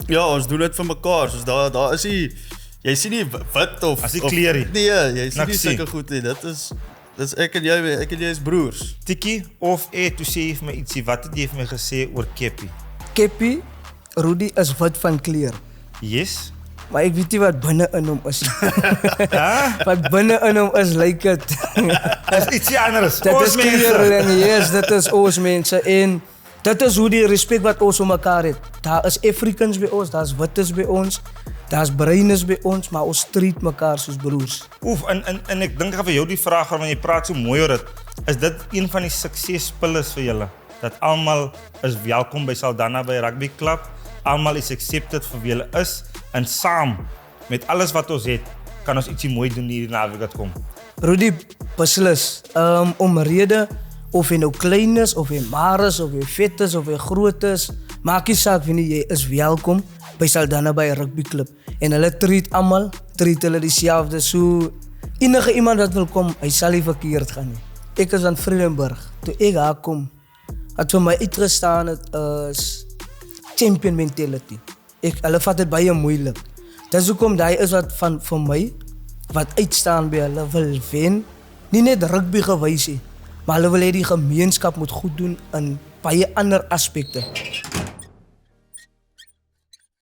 Ja, ons doen dit vir mekaar. Soos daar is nie jy sien nie wit of As die kleerie. Nee, jy sien nie Niks sien. sulke goed nie. Dit is ek en jy is broers. Tikkie of toe sê jy vir my ietsie, wat het jy vir my gesê oor Keppie? Keppie, Rudy is wit van kleur. Yes? Maar ek weet nie wat binne in hom is. Huh? Wat binne in hom is, lyk dit. Dis ietsie anders. Dit Ons is mense. kleur en yes, dit is ons mense en dit is hoe die respek wat ons om mekaar het. Daar is Africans by ons, daar's wites by ons, daar's bruines by ons, maar ons treat mekaar soos broers. Oef, en ek dink vir jou die vraag waarvan jy praat so mooi oor dit, is dit een van die suksespillers vir julle? Dat almal is welkom by Saldanha by Rugby Club, almal is accepted vir wie hulle is, en saam met alles wat ons het, kan ons ietsie mooi doen hierdie naweek wat kom. Rudy, beslis, omrede, of jy nou klein is, of jy maar is, of jy vet is, of jy groot is, maak nie saak wie nie, jy is welkom by Saldanha by Rugby Club. En hulle treat hulle dieselfde, so enige iemand wat wil kom, hy sal nie verkeerd gaan nie. Ek is van Vredenburg, toe ek daar kom, wat vir my uitgestaan het is champion mentality. Hulle vat dit baie moeilik. Dis hoekom daai is wat vir my, wat uitstaan by hulle wil wen, nie net rugby gewys nie, maar hulle wil hê die gemeenskap moet goed doen in baie ander aspekte.